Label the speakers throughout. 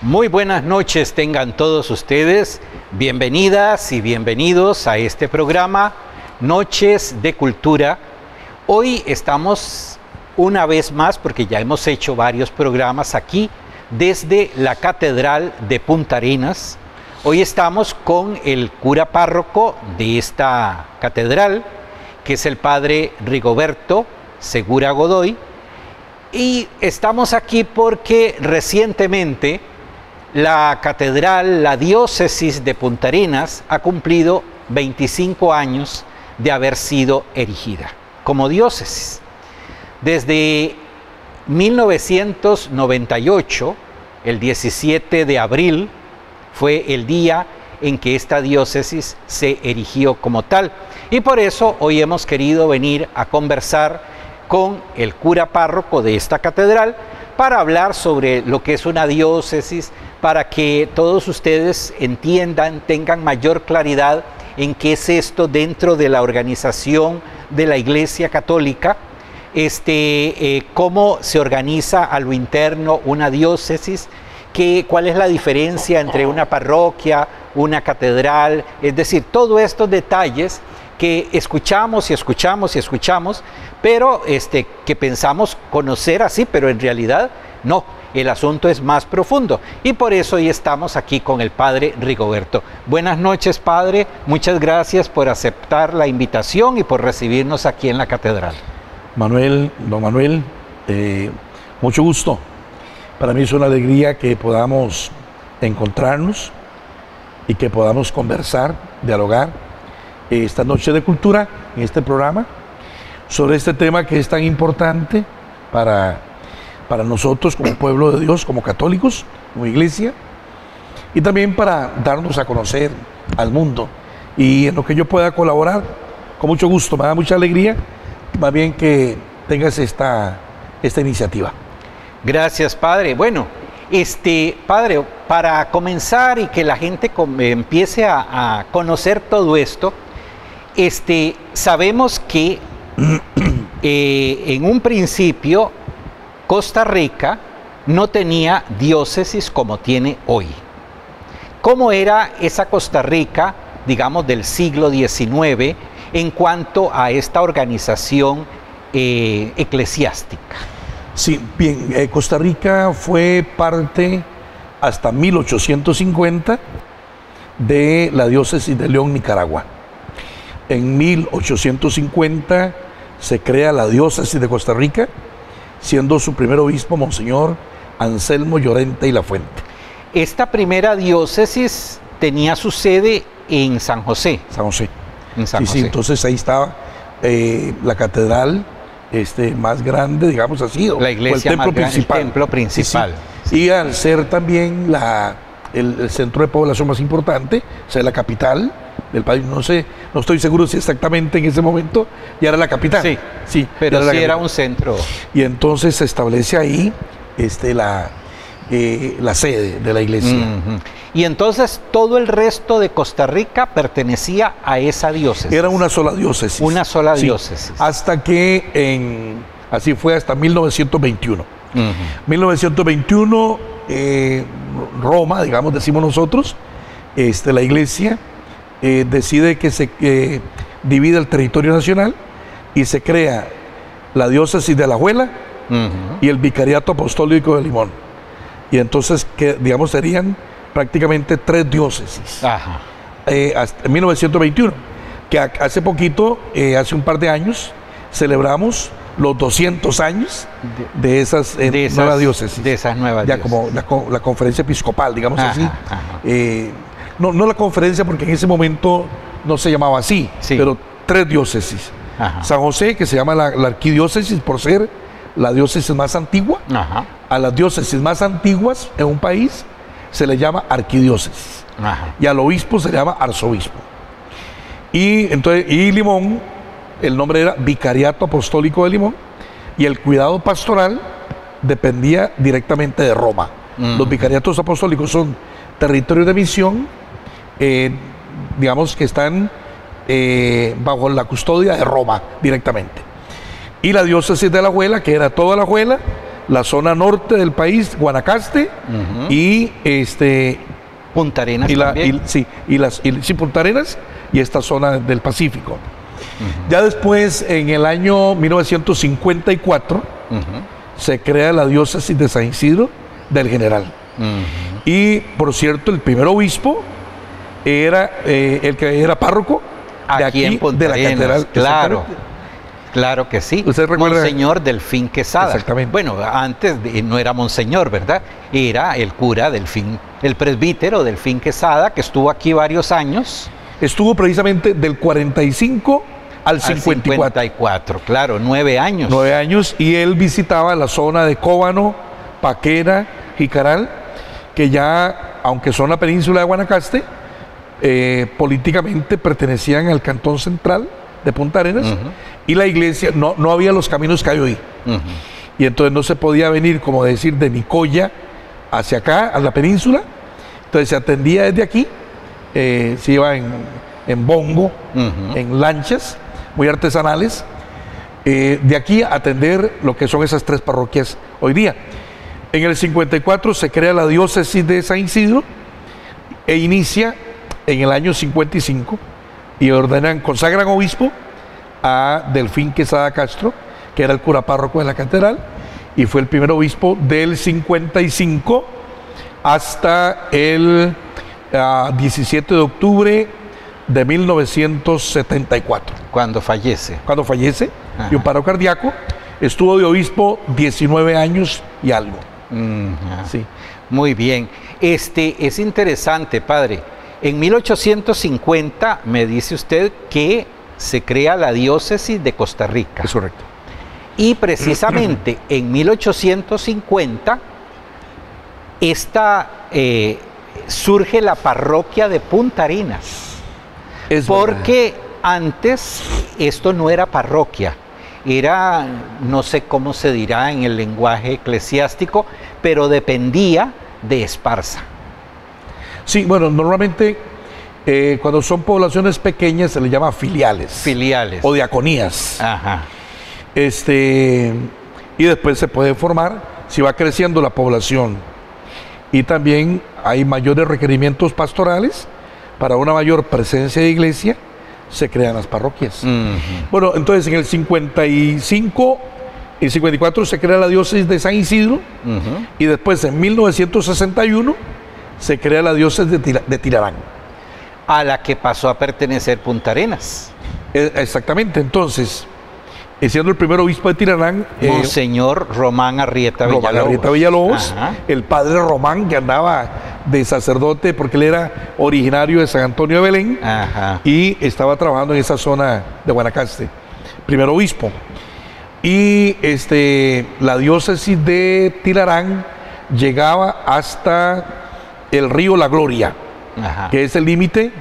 Speaker 1: Muy buenas noches tengan todos ustedes, bienvenidas y bienvenidos a este programa Noches de Cultura. Hoy estamos una vez más, porque ya hemos hecho varios programas aquí desde la Catedral de Punta Arenas. Hoy estamos con el cura párroco de esta catedral, que es el padre Rigoberto Segura Godoy, y estamos aquí porque recientemente la catedral, la diócesis de Punta Arenas, ha cumplido 25 años de haber sido erigida como diócesis. Desde 1998, el 17 de abril, fue el día en que esta diócesis se erigió como tal. Y por eso hoy hemos querido venir a conversar con el cura párroco de esta catedral para hablar sobre lo que es una diócesis, para que todos ustedes entiendan, tengan mayor claridad en qué es esto dentro de la organización de la Iglesia Católica, cómo se organiza a lo interno una diócesis, cuál es la diferencia entre una parroquia, una catedral, es decir, todos estos detalles que escuchamos y escuchamos y escuchamos, pero que pensamos conocer así, pero en realidad no, el asunto es más profundo. Y por eso hoy estamos aquí con el padre Rigoberto. Buenas noches, padre, muchas gracias por aceptar la invitación y por recibirnos aquí en la catedral.
Speaker 2: Don Manuel, mucho gusto. Para mí es una alegría que podamos encontrarnos y que podamos conversar, dialogar esta noche de cultura en este programa sobre este tema que es tan importante para nosotros como pueblo de Dios, como católicos, como iglesia, y también para darnos a conocer al mundo. Y en lo que yo pueda colaborar, con mucho gusto, me da mucha alegría, más bien que tengas esta iniciativa.
Speaker 1: Gracias, padre. Bueno, padre, para comenzar y que la gente empiece a conocer todo esto, sabemos que en un principio Costa Rica no tenía diócesis como tiene hoy. ¿Cómo era esa Costa Rica, digamos, del siglo XIX en cuanto a esta organización eclesiástica?
Speaker 2: Sí, bien, Costa Rica fue parte hasta 1850 de la diócesis de León, Nicaragua. En 1850 se crea la diócesis de Costa Rica, siendo su primer obispo Monseñor Anselmo Llorente y La Fuente.
Speaker 1: Esta primera diócesis tenía su sede en San José.
Speaker 2: San José.
Speaker 1: En San José.
Speaker 2: Sí, entonces ahí estaba la catedral más grande, digamos así,
Speaker 1: la iglesia,
Speaker 2: o el templo principal.
Speaker 1: El templo principal.
Speaker 2: Sí. Y al ser también el centro de población más importante, o sea, la capital del país, no estoy seguro si exactamente en ese momento ya era la capital.
Speaker 1: Sí, pero sí era un centro.
Speaker 2: Y entonces se establece ahí la sede de la iglesia.
Speaker 1: Y entonces todo el resto de Costa Rica pertenecía a esa diócesis.
Speaker 2: Era una sola diócesis.
Speaker 1: Una sola diócesis.
Speaker 2: Hasta que así fue hasta 1921. 1921, Roma, digamos, decimos nosotros, la iglesia decide que se divide el territorio nacional y se crea la diócesis de Alajuela y el vicariato apostólico de Limón. Y entonces, digamos, serían prácticamente 3 diócesis.
Speaker 1: Hasta
Speaker 2: 1921, que hace poquito, hace un par de años, celebramos los 200 años de esas nuevas diócesis.
Speaker 1: De esas nuevas
Speaker 2: ya
Speaker 1: diócesis.
Speaker 2: Como la conferencia episcopal, digamos así. No la conferencia, porque en ese momento no se llamaba así, pero 3 diócesis. San José, que se llama la arquidiócesis por ser la diócesis más antigua. A las diócesis más antiguas en un país se le llama arquidiócesis. Y al obispo se le llama arzobispo. Y Limón, el nombre era Vicariato Apostólico de Limón, y el cuidado pastoral dependía directamente de Roma. Los vicariatos apostólicos son territorios de misión, digamos que están bajo la custodia de Roma directamente. Y la diócesis de Alajuela, que era toda Alajuela, la zona norte del país, Guanacaste, y
Speaker 1: Punta Arenas también.
Speaker 2: Punta Arenas y esta zona del Pacífico. Ya después, en el año 1954, se crea la diócesis de San Isidro del General. Y, por cierto, el primer obispo era el que era párroco de aquí de la catedral.
Speaker 1: Claro, claro que sí.
Speaker 2: ¿Usted recuerda?
Speaker 1: Monseñor Delfín Quesada.
Speaker 2: Exactamente.
Speaker 1: Bueno, antes no era monseñor, ¿verdad? Era el cura Delfín, el presbítero Delfín Quesada, que estuvo aquí varios años.
Speaker 2: Estuvo precisamente del 45 al 54.
Speaker 1: Claro, 9 años.
Speaker 2: 9 años, y él visitaba la zona de Cóbano, Paquera, Jicaral, que ya, aunque son la península de Guanacaste, políticamente pertenecían al cantón central de Punta Arenas, y la iglesia, no había los caminos que hay hoy. Y entonces no se podía venir, como decir, de Nicoya hacia acá, a la península. Entonces se atendía desde aquí, se iba en bongo, en lanchas muy artesanales, de aquí a atender lo que son esas 3 parroquias hoy día. En el 54 se crea la diócesis de San Isidro e inicia en el año 55 y consagran obispo a Delfín Quesada Castro, que era el cura párroco de la catedral, y fue el primer obispo del 55 hasta el 17 de octubre de 1974.
Speaker 1: Cuando fallece.
Speaker 2: Y un paro cardíaco. Estuvo de obispo 19 años y algo.
Speaker 1: Sí. Muy bien. Es interesante, padre. En 1850 me dice usted que se crea la diócesis de Costa Rica.
Speaker 2: Es correcto.
Speaker 1: Y precisamente en 1850 surge la parroquia de Punta Arenas. Porque antes esto no era parroquia, era, no sé cómo se dirá en el lenguaje eclesiástico, pero dependía de Esparza.
Speaker 2: Sí, bueno, normalmente cuando son poblaciones pequeñas se les llama filiales.
Speaker 1: Filiales.
Speaker 2: O diaconías.
Speaker 1: Ajá.
Speaker 2: Y después se puede formar si va creciendo la población. Y también hay mayores requerimientos pastorales. Para una mayor presencia de iglesia, se crean las parroquias. Bueno, entonces en el 55 y 54 se crea la diócesis de San Isidro, y después en 1961 se crea la diócesis de Tirarán.
Speaker 1: A la que pasó a pertenecer Punta Arenas.
Speaker 2: Exactamente, entonces, siendo el primer obispo de Tirarán,
Speaker 1: Monseñor Román Arrieta Villalobos,
Speaker 2: el padre Román, que andaba de sacerdote porque él era originario de San Antonio de Belén, y estaba trabajando en esa zona de Guanacaste, primer obispo. Y la diócesis de Tirarán llegaba hasta el río La Gloria, que es el límite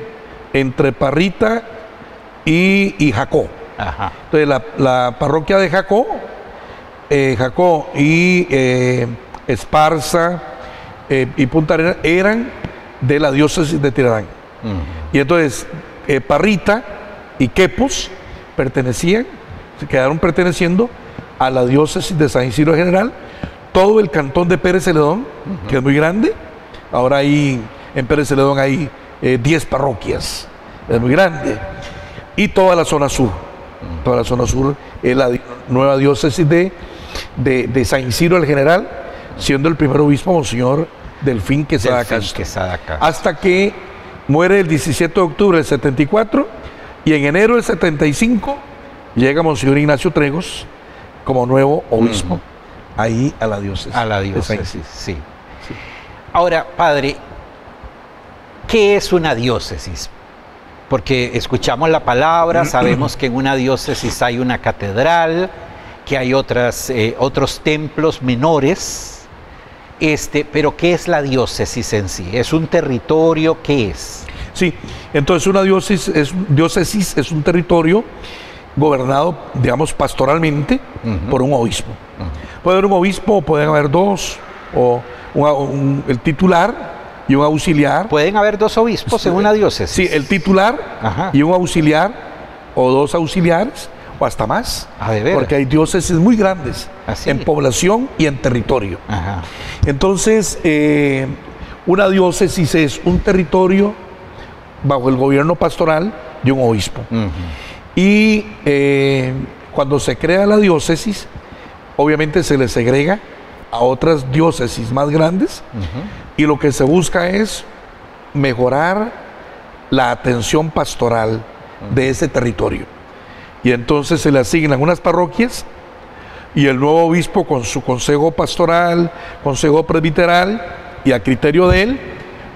Speaker 2: entre Parrita y Jacó. Entonces la parroquia de Jacó y Esparza y Punta Arenas eran de la diócesis de Tirarán. Y entonces Parrita y Quepos se quedaron perteneciendo a la diócesis de San Isidro General. Todo el cantón de Pérez Celedón, que es muy grande, ahora en Pérez Celedón hay 10 parroquias, es muy grande, y toda la zona sur. Toda la zona sur es la nueva diócesis de San Isidro el General, siendo el primer obispo Monseñor Delfín Quesada Castro. Hasta que muere el 17 de octubre del 74, y en enero del 75 llega Monseñor Ignacio Tregos como nuevo obispo ahí a la diócesis.
Speaker 1: A la diócesis, sí. Ahora, padre, ¿qué es una diócesis? Porque escuchamos la palabra, sabemos que en una diócesis hay una catedral, que hay otros templos menores, pero ¿qué es la diócesis en sí? ¿Es un territorio? ¿Qué es?
Speaker 2: Sí, entonces una diócesis es un territorio gobernado, digamos, pastoralmente por un obispo. Puede haber un obispo, pueden haber dos, o el titular y un auxiliar.
Speaker 1: ¿Pueden haber dos obispos en una diócesis?
Speaker 2: Sí, el titular y un auxiliar, o dos auxiliares, o hasta más.
Speaker 1: ¿De veras?
Speaker 2: Porque hay diócesis muy grandes en población y en territorio. Entonces, una diócesis es un territorio bajo el gobierno pastoral de un obispo. Y cuando se crea la diócesis, obviamente se le segrega a otras diócesis más grandes, y lo que se busca es mejorar la atención pastoral de ese territorio. Y entonces se le asignan unas parroquias, y el nuevo obispo, con su consejo pastoral, consejo presbiteral, y a criterio de él,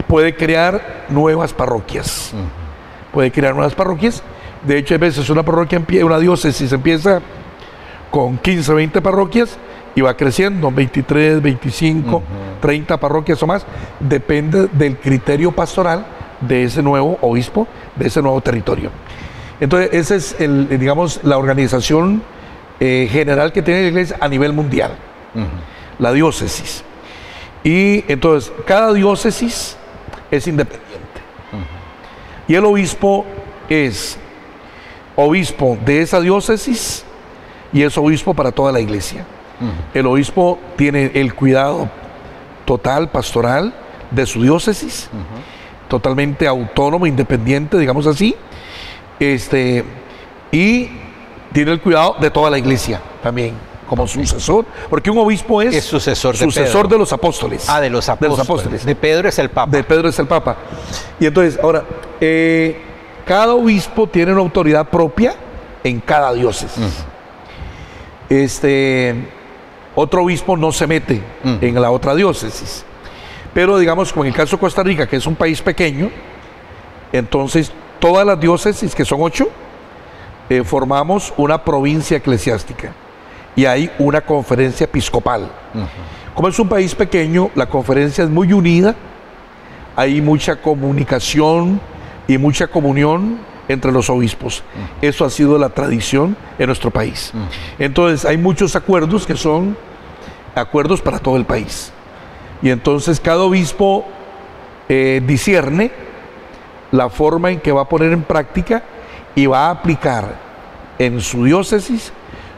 Speaker 2: puede crear nuevas parroquias. Puede crear nuevas parroquias. De hecho, a veces una diócesis empieza con 15, 20 parroquias y va creciendo, 23, 25, 30 parroquias o más. Depende del criterio pastoral de ese nuevo obispo, de ese nuevo territorio. Entonces, esa es, digamos, la organización general que tiene la iglesia a nivel mundial, la diócesis. Y entonces, cada diócesis es independiente. Y el obispo es obispo de esa diócesis y es obispo para toda la iglesia. El obispo tiene el cuidado total, pastoral, de su diócesis, totalmente autónomo, independiente, digamos así, y tiene el cuidado de toda la iglesia también, como sucesor, porque un obispo es
Speaker 1: sucesor
Speaker 2: de los apóstoles.
Speaker 1: De los apóstoles. De Pedro es el Papa.
Speaker 2: De Pedro es el Papa. Y entonces, ahora, cada obispo tiene una autoridad propia en cada diócesis. Otro obispo no se mete en la otra diócesis. Pero digamos, como en el caso de Costa Rica, que es un país pequeño, entonces todas las diócesis, que son 8, formamos una provincia eclesiástica. Y hay una conferencia episcopal. Como es un país pequeño, la conferencia es muy unida, hay mucha comunicación y mucha comunión entre los obispos. Eso ha sido la tradición en nuestro país. Entonces, hay muchos acuerdos que son acuerdos para todo el país. Y entonces cada obispo discierne la forma en que va a poner en práctica y va a aplicar en su diócesis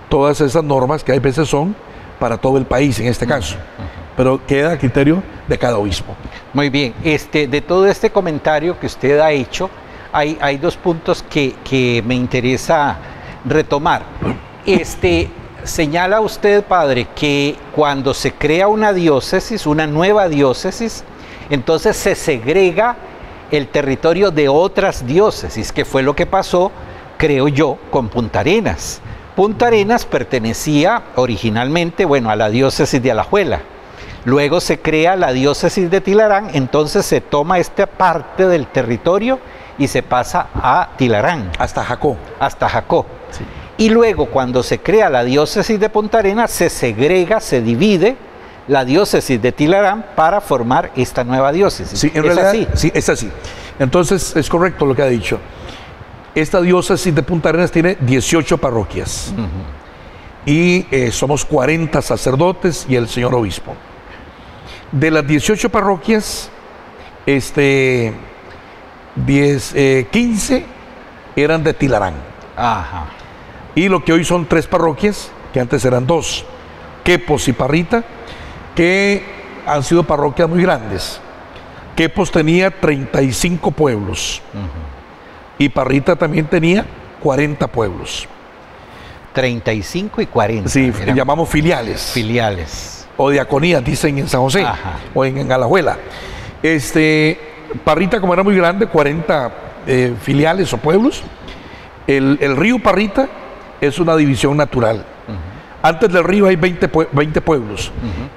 Speaker 2: todas esas normas que a veces son para todo el país en este caso, pero queda a criterio de cada obispo.
Speaker 1: Muy bien, de todo este comentario que usted ha hecho, hay 2 puntos que me interesa retomar. Señala usted, padre, que cuando se crea una diócesis, una nueva diócesis, entonces se segrega el territorio de otras diócesis, que fue lo que pasó, creo yo, con Punta Arenas. Punta Arenas pertenecía originalmente, a la diócesis de Alajuela. Luego se crea la diócesis de Tilarán, entonces se toma esta parte del territorio y se pasa a Tilarán.
Speaker 2: Hasta Jacó.
Speaker 1: Hasta Jacó.
Speaker 2: Sí.
Speaker 1: Y luego, cuando se crea la diócesis de Punta Arenas, se segrega, se divide la diócesis de Tilarán para formar esta nueva diócesis.
Speaker 2: Sí, en realidad, así. Sí, es así. Entonces, es correcto lo que ha dicho. Esta diócesis de Punta Arenas tiene 18 parroquias. Y somos 40 sacerdotes y el señor obispo. De las 18 parroquias, 15 eran de Tilarán. Y lo que hoy son 3 parroquias, que antes eran 2, Quepos y Parrita, que han sido parroquias muy grandes. Quepos tenía 35 pueblos. Y Parrita también tenía 40 pueblos.
Speaker 1: 35 y 40.
Speaker 2: Sí, llamamos filiales.
Speaker 1: Filiales.
Speaker 2: O diaconías, dicen en San José. O en Alajuela. Parrita, como era muy grande, 40 filiales o pueblos. El río Parrita es una división natural. Antes del río hay 20 pueblos.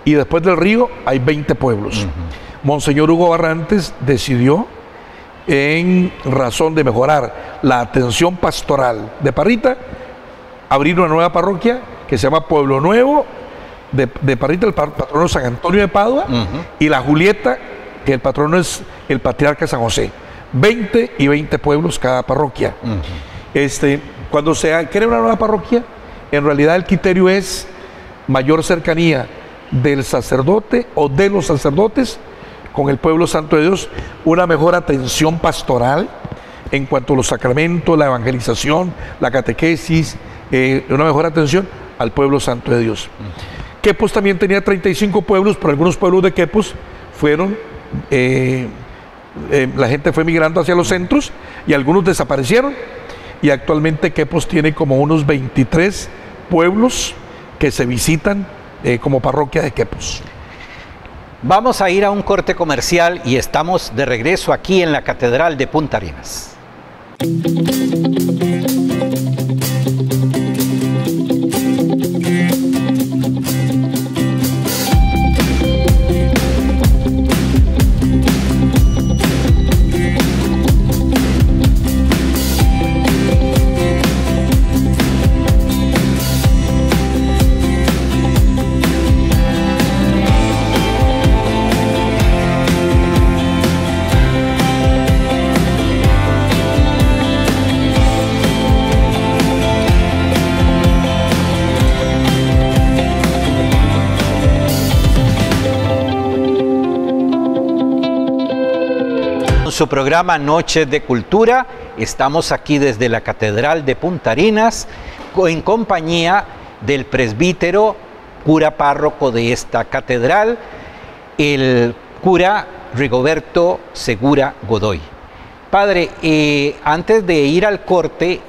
Speaker 2: Y después del río hay 20 pueblos. Monseñor Hugo Barrantes decidió, en razón de mejorar la atención pastoral de Parrita, abrir una nueva parroquia que se llama Pueblo Nuevo de Parrita, el patrono San Antonio de Padua, y la Julieta, que el patrono es el patriarca San José. 20 y 20 pueblos cada parroquia. Cuando se crea una nueva parroquia, en realidad el criterio es mayor cercanía del sacerdote o de los sacerdotes con el pueblo santo de Dios, una mejor atención pastoral en cuanto a los sacramentos, la evangelización, la catequesis una mejor atención al pueblo santo de Dios. Quepos también tenía 35 pueblos, pero algunos pueblos de Quepos fueron, la gente fue migrando hacia los centros y algunos desaparecieron, y actualmente Quepos tiene como unos 23 pueblos que se visitan como parroquia de Quepos.
Speaker 1: Vamos a ir a un corte comercial y estamos de regreso aquí en la Catedral de Punta Arenas. Su programa Noches de Cultura. Estamos aquí desde la Catedral de Punta Arenas en compañía del presbítero, cura párroco de esta catedral, el cura Rigoberto Segura Godoy. Padre, antes de ir al corte,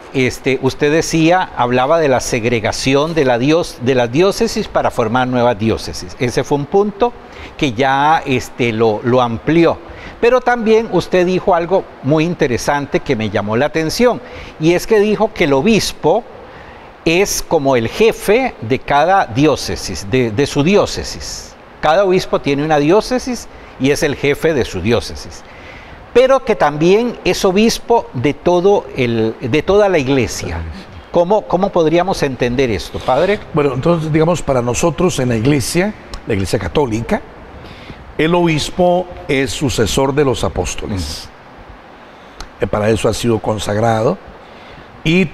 Speaker 1: usted decía, hablaba de la segregación de las diócesis para formar nuevas diócesis. Ese fue un punto que ya lo amplió. Pero también usted dijo algo muy interesante que me llamó la atención, y es que dijo que el obispo es como el jefe de cada diócesis, de su diócesis. Cada obispo tiene una diócesis y es el jefe de su diócesis. Pero que también es obispo de toda la iglesia. ¿Cómo podríamos entender esto, padre?
Speaker 2: Bueno, entonces, digamos, para nosotros en la iglesia católica, el obispo es sucesor de los apóstoles. Para eso ha sido consagrado y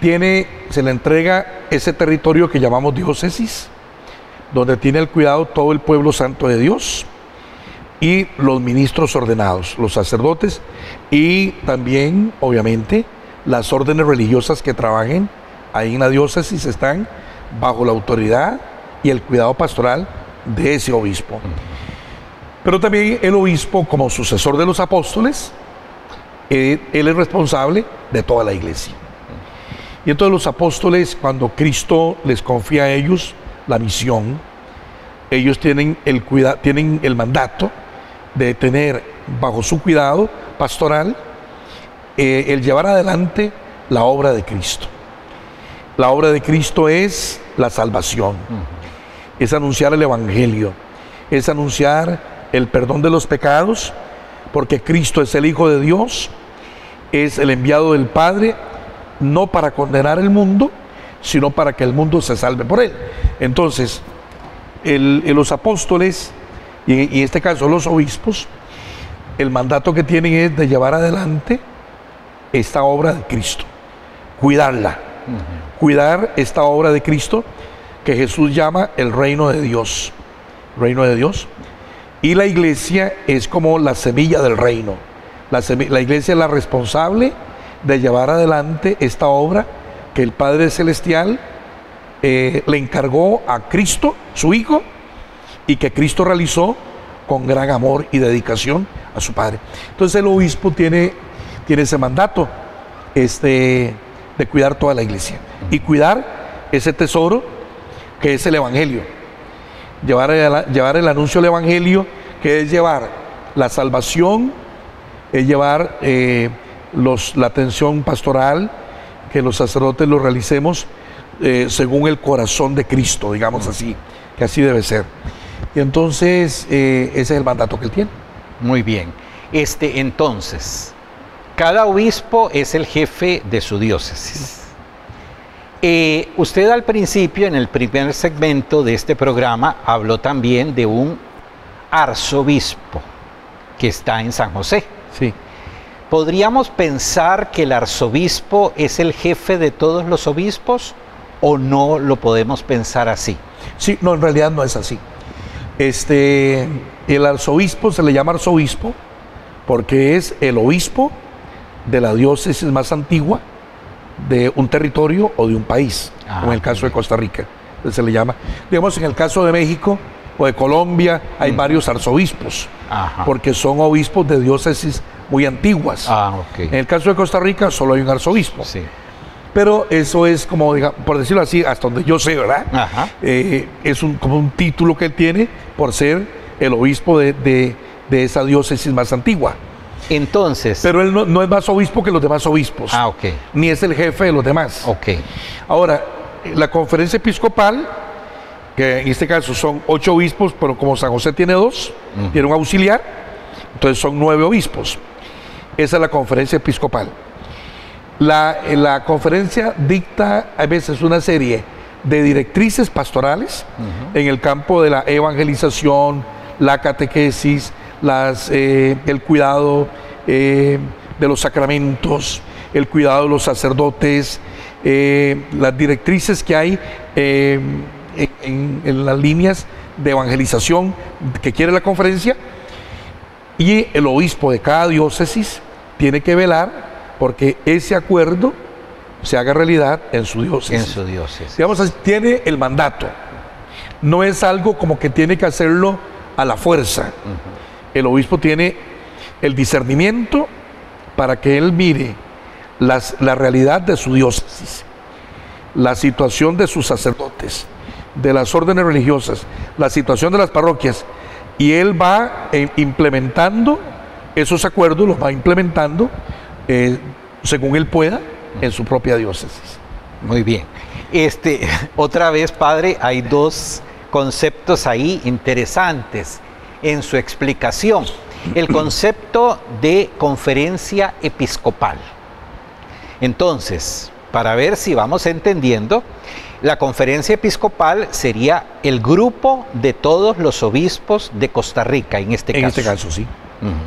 Speaker 2: se le entrega ese territorio que llamamos diócesis, donde tiene el cuidado todo el pueblo santo de Dios y los ministros ordenados, los sacerdotes, y también, obviamente, las órdenes religiosas que trabajen ahí en la diócesis están bajo la autoridad y el cuidado pastoral de ese obispo. Pero también el obispo, como sucesor de los apóstoles, él es responsable de toda la iglesia. Y entonces los apóstoles, cuando Cristo les confía a ellos la misión, ellos tienen el mandato de tener bajo su cuidado pastoral el llevar adelante la obra de Cristo. La obra de Cristo es la salvación, es anunciar el evangelio, es anunciar el perdón de los pecados, porque Cristo es el Hijo de Dios, es el enviado del Padre, no para condenar el mundo, sino para que el mundo se salve por él. Entonces, los apóstoles, y en este caso los obispos, el mandato que tienen es de llevar adelante esta obra de Cristo, cuidarla, cuidar esta obra de Cristo que Jesús llama el reino de Dios. Reino de Dios. Y la iglesia es como la semilla del reino. La iglesia es la responsable de llevar adelante esta obra que el Padre Celestial le encargó a Cristo, su Hijo, y que Cristo realizó con gran amor y dedicación a su Padre. Entonces el obispo tiene ese mandato de cuidar toda la iglesia y cuidar ese tesoro que es el Evangelio. Llevar el anuncio del Evangelio, que es llevar la salvación, es llevar la atención pastoral, que los sacerdotes lo realicemos según el corazón de Cristo, digamos así, que así debe ser. Y entonces ese es el mandato que él tiene.
Speaker 1: Muy bien. Entonces, cada obispo es el jefe de su diócesis. Usted al principio, en el primer segmento de este programa, habló también de un arzobispo que está en San José.
Speaker 2: Sí.
Speaker 1: ¿Podríamos pensar que el arzobispo es el jefe de todos los obispos o no lo podemos pensar así?
Speaker 2: Sí, no, en realidad no es así. El arzobispo se le llama arzobispo porque es el obispo de la diócesis más antigua de un territorio o de un país, como en el caso de Costa Rica, se le llama. Digamos, en el caso de México o de Colombia hay varios arzobispos, porque son obispos de diócesis muy antiguas. En el caso de Costa Rica solo hay un arzobispo. Sí. Pero eso es como, por decirlo así, hasta donde yo sé, ¿verdad? Es como un título que él tiene por ser el obispo de esa diócesis más antigua.
Speaker 1: Entonces...
Speaker 2: Pero él no es más obispo que los demás obispos. Ni es el jefe de los demás. Ahora, la conferencia episcopal, que en este caso son 8 obispos, pero como San José tiene 2, tiene un auxiliar, entonces son 9 obispos. Esa es la conferencia episcopal. La conferencia dicta a veces una serie de directrices pastorales en el campo de la evangelización, la catequesis, el cuidado de los sacramentos, el cuidado de los sacerdotes, las directrices que hay en las líneas de evangelización que quiere la conferencia, y el obispo de cada diócesis tiene que velar porque ese acuerdo se haga realidad en su diócesis. Digamos, tiene el mandato. No es algo como que tiene que hacerlo a la fuerza. El obispo tiene el discernimiento para que él mire la realidad de su diócesis, la situación de sus sacerdotes, de las órdenes religiosas, la situación de las parroquias, y él va implementando esos acuerdos, los va implementando según él pueda en su propia diócesis.
Speaker 1: Muy bien. Otra vez, padre, hay 2 conceptos ahí interesantes en su explicación. El concepto de conferencia episcopal. Entonces, para ver si vamos entendiendo, la conferencia episcopal sería el grupo de todos los obispos de Costa Rica, en este caso.
Speaker 2: En este caso, sí.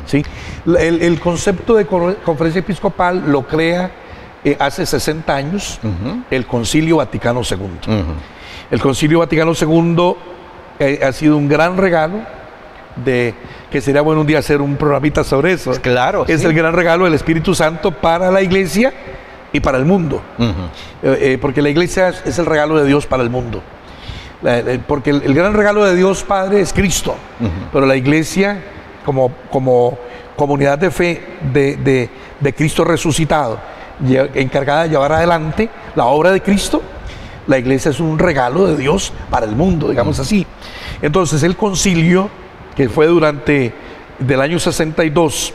Speaker 2: Sí. El concepto de conferencia episcopal lo crea hace 60 años el Concilio Vaticano II. El Concilio Vaticano II ha sido un gran regalo, que sería bueno un día hacer un programita sobre eso.
Speaker 1: Claro.
Speaker 2: Es el gran regalo del Espíritu Santo para la Iglesia y para el mundo. Porque la Iglesia es el regalo de Dios para el mundo. Porque el gran regalo de Dios Padre es Cristo, pero la Iglesia como comunidad de fe de Cristo resucitado, encargada de llevar adelante la obra de Cristo, la Iglesia es un regalo de Dios para el mundo, digamos así. Entonces el concilio, que fue del año 62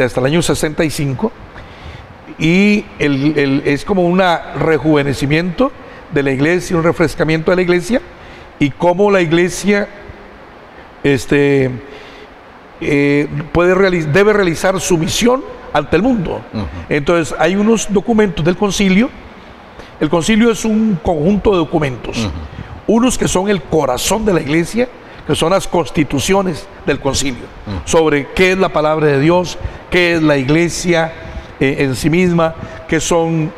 Speaker 2: hasta el año 65, y es como un rejuvenecimiento de la Iglesia, un refrescamiento de la Iglesia, y cómo la Iglesia debe realizar su misión ante el mundo. Entonces hay unos documentos del concilio. El concilio es un conjunto de documentos, unos que son el corazón de la Iglesia, que son las constituciones del concilio, sobre qué es la palabra de Dios, qué es la Iglesia en sí misma, qué son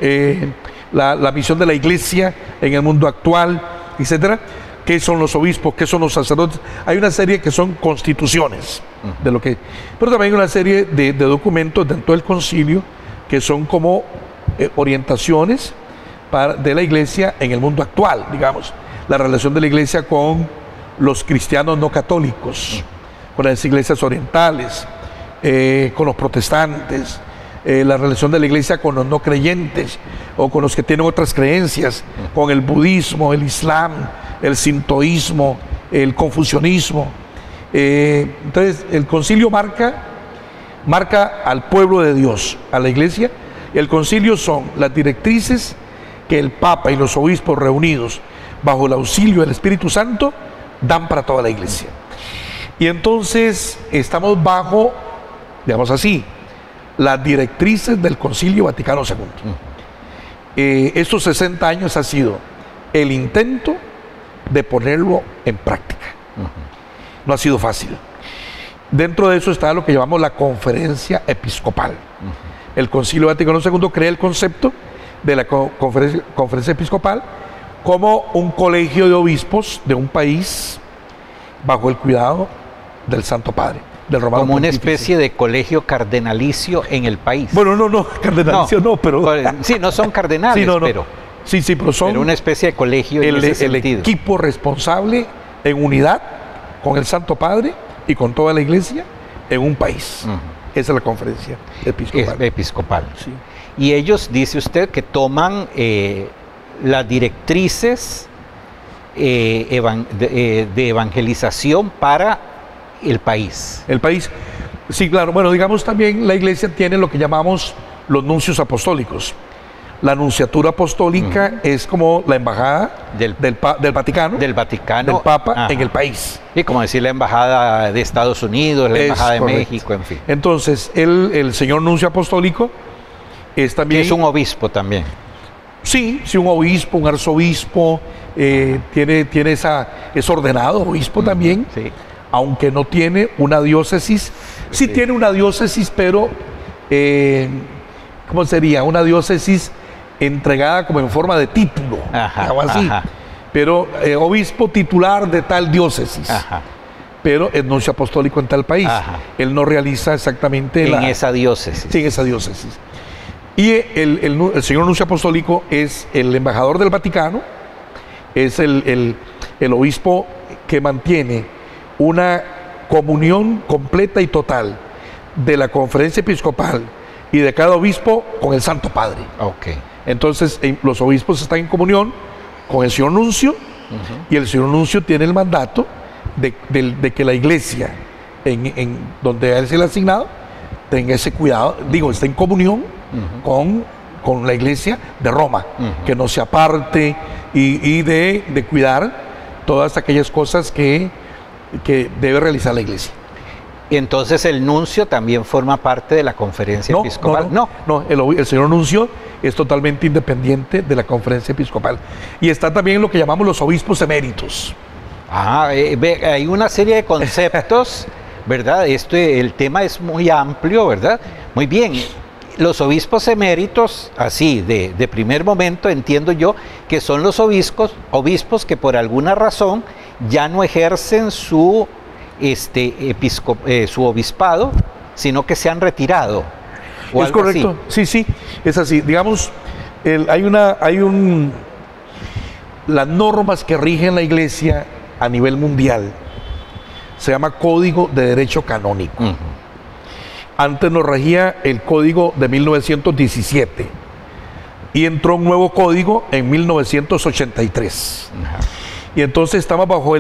Speaker 2: la misión de la Iglesia en el mundo actual, etcétera. ¿Qué son los obispos? ¿Qué son los sacerdotes? Hay una serie que son constituciones de lo que... Pero también hay una serie de documentos dentro del concilio que son como orientaciones de la Iglesia en el mundo actual, digamos. La relación de la Iglesia con los cristianos no católicos, con las iglesias orientales, con los protestantes, la relación de la Iglesia con los no creyentes o con los que tienen otras creencias, con el budismo, el islam, el sintoísmo, el confucianismo. Entonces el concilio marca al pueblo de Dios, a la Iglesia. El concilio son las directrices que el Papa y los obispos reunidos bajo el auxilio del Espíritu Santo dan para toda la Iglesia. Y entonces estamos bajo, digamos así, las directrices del Concilio Vaticano II. Estos 60 años ha sido el intento de ponerlo en práctica. No ha sido fácil. Dentro de eso está lo que llamamos la conferencia episcopal. El Concilio Vaticano II crea el concepto de la conferencia episcopal como un colegio de obispos de un país bajo el cuidado del Santo Padre. del romano
Speaker 1: como una
Speaker 2: pontífice.
Speaker 1: especie de colegio cardenalicio en el país.
Speaker 2: Bueno, no, cardenalicio no, pero...
Speaker 1: Sí, no son cardenales,
Speaker 2: sí, no.
Speaker 1: pero...
Speaker 2: Sí, pero son...
Speaker 1: Pero una especie de colegio en ese sentido.
Speaker 2: El equipo responsable en unidad con el Santo Padre y con toda la Iglesia en un país. Esa es la conferencia
Speaker 1: episcopal.
Speaker 2: Sí.
Speaker 1: Y ellos, dice usted, que toman las directrices de evangelización para el país.
Speaker 2: El país, sí, claro. Bueno, digamos también la Iglesia tiene lo que llamamos los nuncios apostólicos. La nunciatura apostólica es como la embajada del Vaticano.
Speaker 1: Del Vaticano.
Speaker 2: Del Papa en el país.
Speaker 1: Y como decir la embajada de Estados Unidos, la embajada de México, en fin.
Speaker 2: Entonces, el señor nuncio apostólico es también...
Speaker 1: Que es un obispo también.
Speaker 2: Sí, un obispo, un arzobispo, es ordenado obispo también,
Speaker 1: sí.
Speaker 2: Aunque no tiene una diócesis. Sí tiene una diócesis, pero, ¿cómo sería? Una diócesis entregada como en forma de título, algo así. Pero obispo titular de tal diócesis. Pero es nuncio apostólico en tal país. Él no realiza exactamente
Speaker 1: esa diócesis.
Speaker 2: Sí, en esa diócesis. Y el señor nuncio apostólico es el embajador del Vaticano, es el obispo que mantiene una comunión completa y total de la conferencia episcopal y de cada obispo con el Santo Padre. Entonces los obispos están en comunión con el señor nuncio y el señor nuncio tiene el mandato de que la Iglesia en donde a él se le ha asignado tenga ese cuidado, está en comunión con la Iglesia de Roma, que no se aparte y de cuidar todas aquellas cosas que debe realizar la Iglesia.
Speaker 1: Entonces el nuncio también forma parte de la conferencia episcopal.
Speaker 2: No, el señor nuncio es totalmente independiente de la conferencia episcopal. Y está también lo que llamamos los obispos eméritos.
Speaker 1: Hay una serie de conceptos, ¿verdad? El tema es muy amplio, ¿verdad? Muy bien. Los obispos eméritos, así de primer momento, entiendo yo que son los obispos que por alguna razón ya no ejercen su obispado, sino que se han retirado.
Speaker 2: Es correcto, así. Sí, es así. Digamos, las normas que rigen la Iglesia a nivel mundial se llama Código de Derecho Canónico. Antes nos regía el Código de 1917 y entró un nuevo código en 1983. Y entonces estamos bajo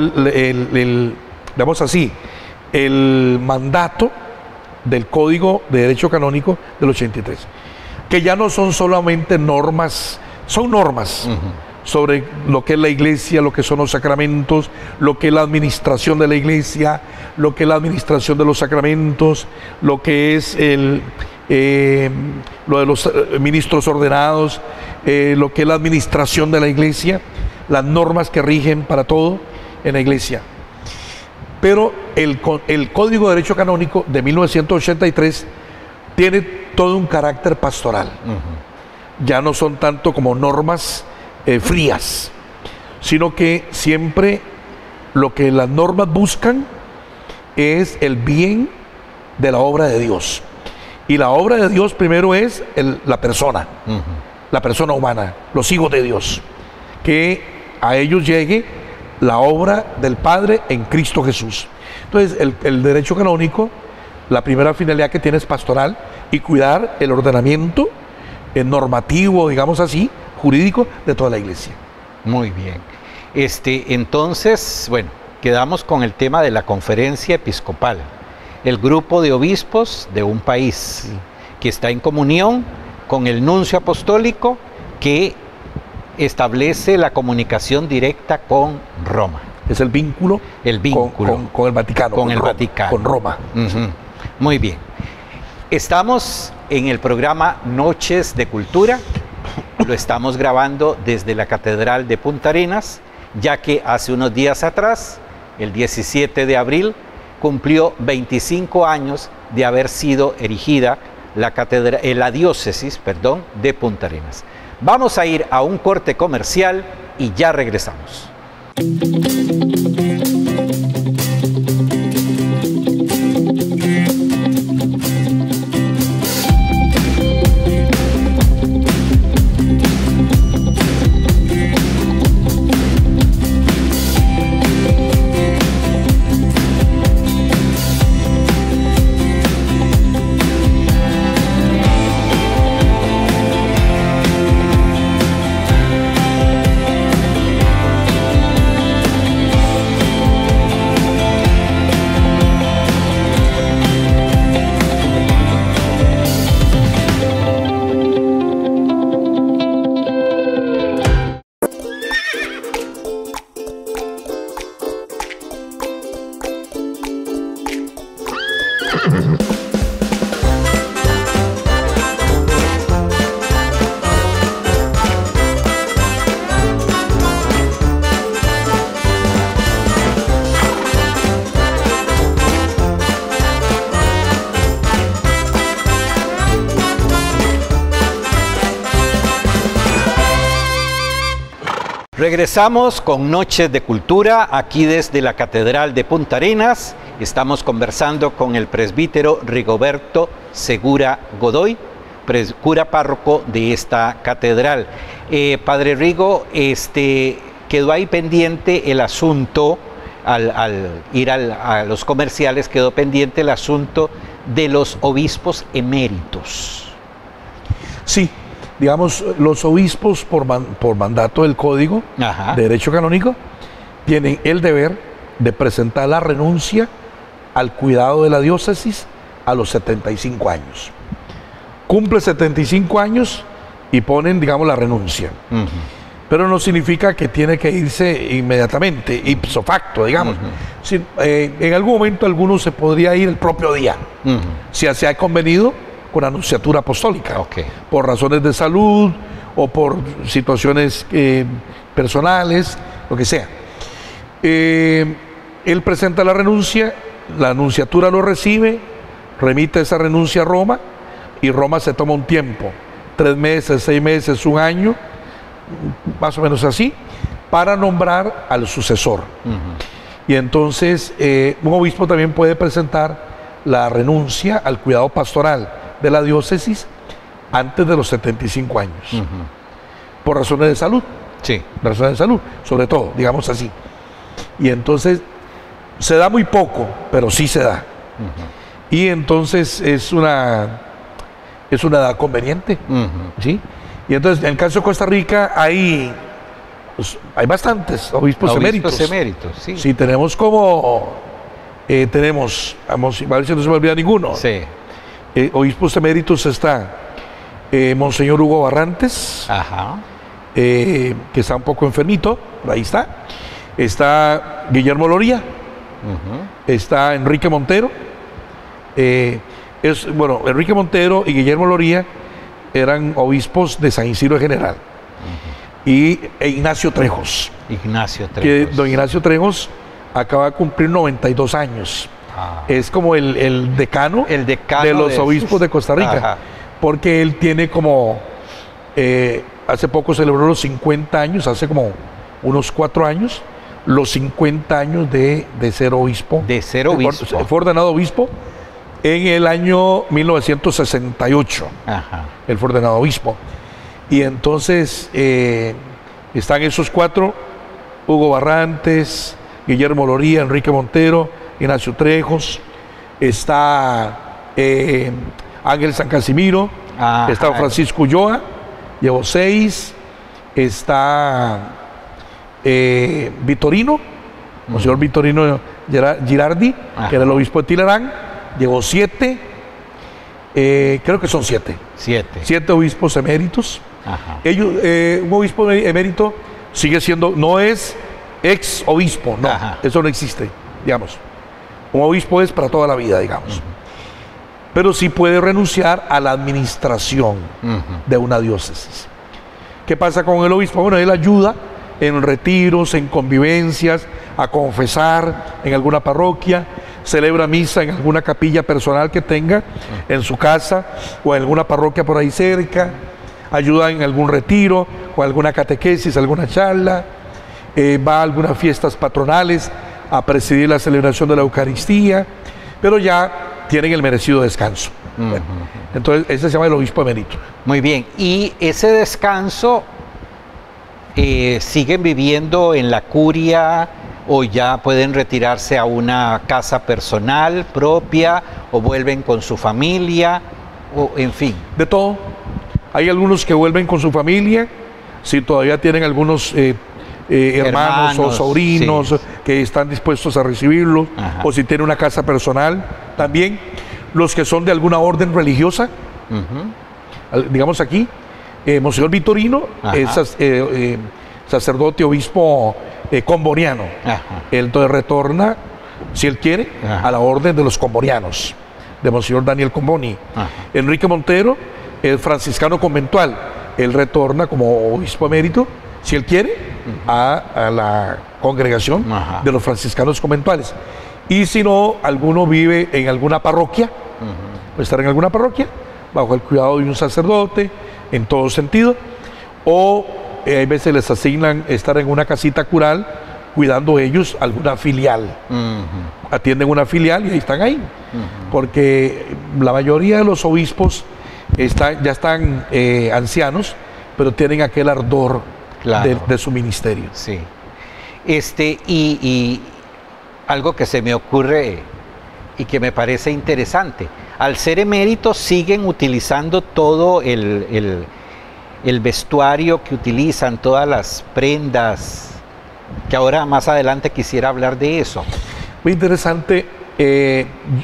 Speaker 2: digamos así, el mandato del Código de Derecho Canónico del 83, que ya no son solamente normas, son normas sobre lo que es la Iglesia, lo que son los sacramentos, lo que es la administración de la Iglesia, lo que es la administración de los sacramentos, lo que es lo de los ministros ordenados, lo que es la administración de la Iglesia, las normas que rigen para todo en la Iglesia. Pero el Código de Derecho Canónico de 1983 tiene todo un carácter pastoral. Ya no son tanto como normas frías, sino que siempre lo que las normas buscan es el bien de la obra de Dios. Y la obra de Dios primero es la persona humana, los hijos de Dios, que a ellos llegue la obra del Padre en Cristo Jesús. Entonces el derecho canónico, la primera finalidad que tiene es pastoral y cuidar el ordenamiento normativo, digamos así, jurídico de toda la Iglesia.
Speaker 1: Muy bien. Entonces, bueno, quedamos con el tema de la conferencia episcopal, el grupo de obispos de un país que está en comunión con el nuncio apostólico que establece la comunicación directa con Roma.
Speaker 2: Es el vínculo con el Vaticano.
Speaker 1: Con el Vaticano.
Speaker 2: Con Roma.
Speaker 1: Muy bien. Estamos en el programa Noches de Cultura. Lo estamos grabando desde la Catedral de Punta Arenas, ya que hace unos días atrás, el 17 de abril, cumplió 25 años de haber sido erigida la diócesis de Punta Arenas. Vamos a ir a un corte comercial y ya regresamos. Regresamos con Noches de Cultura, aquí desde la Catedral de Punta Arenas. Estamos conversando con el presbítero Rigoberto Segura Godoy, cura párroco de esta catedral. Padre Rigo, quedó ahí pendiente el asunto, al ir a los comerciales, quedó pendiente el asunto de los obispos eméritos.
Speaker 2: Sí. Digamos, los obispos por mandato del Código de Derecho Canónico tienen el deber de presentar la renuncia al cuidado de la diócesis a los 75 años. Cumple 75 años y ponen, digamos, la renuncia. Pero no significa que tiene que irse inmediatamente, ipso facto, digamos. En algún momento alguno se podría ir el propio día, si se ha convenido con anunciatura apostólica, por razones de salud o por situaciones personales, lo que sea. Él presenta la renuncia, la anunciatura lo recibe, remite esa renuncia a Roma, y Roma se toma un tiempo, 3 meses, 6 meses, 1 año, más o menos así, para nombrar al sucesor. Y entonces un obispo también puede presentar la renuncia al cuidado pastoral de la diócesis antes de los 75 años, por razones de salud.
Speaker 1: Sí.
Speaker 2: Razones de salud, sobre todo, digamos así. Y entonces se da muy poco, pero sí se da. Y entonces es una edad conveniente. ¿Sí? Y entonces en el caso de Costa Rica hay bastantes obispos eméritos.
Speaker 1: Sí.
Speaker 2: Sí, tenemos vamos a ver si no se me olvida ninguno.
Speaker 1: Sí.
Speaker 2: Obispos eméritos está Monseñor Hugo Barrantes, que está un poco enfermito, ahí está. Está Guillermo Loría, está Enrique Montero. Enrique Montero y Guillermo Loría eran obispos de San Isidro General. E Ignacio Trejos. Que don Ignacio Trejos acaba de cumplir 92 años. Es como el decano de los obispos de Costa Rica, porque él tiene como, hace poco celebró los 50 años, hace como unos 4 años, los 50 años de ser obispo. Fue ordenado obispo en el año 1968. Él fue ordenado obispo. Y entonces están esos 4, Hugo Barrantes, Guillermo Loría, Enrique Montero, Ignacio Trejos, está Ángel San Casimiro, está Francisco Ulloa, llevó 6, está Vitorino, Monseñor Vitorino Girardi, que era el obispo de Tilarán, llevó 7, creo que son 7. 7 obispos eméritos. Ellos, un obispo emérito sigue siendo, no es ex obispo, no, eso no existe, digamos. Un obispo es para toda la vida, digamos. Pero sí puede renunciar a la administración de una diócesis. ¿Qué pasa con el obispo? Bueno, él ayuda en retiros, en convivencias, a confesar en alguna parroquia, celebra misa en alguna capilla personal que tenga en su casa o en alguna parroquia por ahí cerca, ayuda en algún retiro o alguna catequesis, alguna charla, va a algunas fiestas patronales a presidir la celebración de la Eucaristía, pero ya tienen el merecido descanso. Bueno, entonces ese se llama el obispo emérito.
Speaker 1: Muy bien, y ese descanso, ¿siguen viviendo en la curia o ya pueden retirarse a una casa personal propia o vuelven con su familia, o en fin?
Speaker 2: De todo. Hay algunos que vuelven con su familia, si todavía tienen algunos hermanos o sobrinos que están dispuestos a recibirlo, o si tiene una casa personal. También los que son de alguna orden religiosa, digamos aquí, Monseñor Vitorino es sacerdote obispo comboniano. Él entonces retorna, si él quiere, a la orden de los combonianos, de Monseñor Daniel Comboni. Enrique Montero es franciscano conventual, él retorna como obispo emérito, si él quiere, a la congregación de los franciscanos conventuales. Y si no, alguno vive en alguna parroquia, puede estar en alguna parroquia, bajo el cuidado de un sacerdote, en todo sentido, o hay veces les asignan estar en una casita cural cuidando ellos alguna filial. Atienden una filial y ahí están ahí. Porque la mayoría de los obispos ya están ancianos, pero tienen aquel ardor de su ministerio.
Speaker 1: Sí. Y algo que se me ocurre y que me parece interesante, al ser eméritos siguen utilizando todo el vestuario que utilizan, todas las prendas, que ahora más adelante quisiera hablar de eso.
Speaker 2: Muy interesante.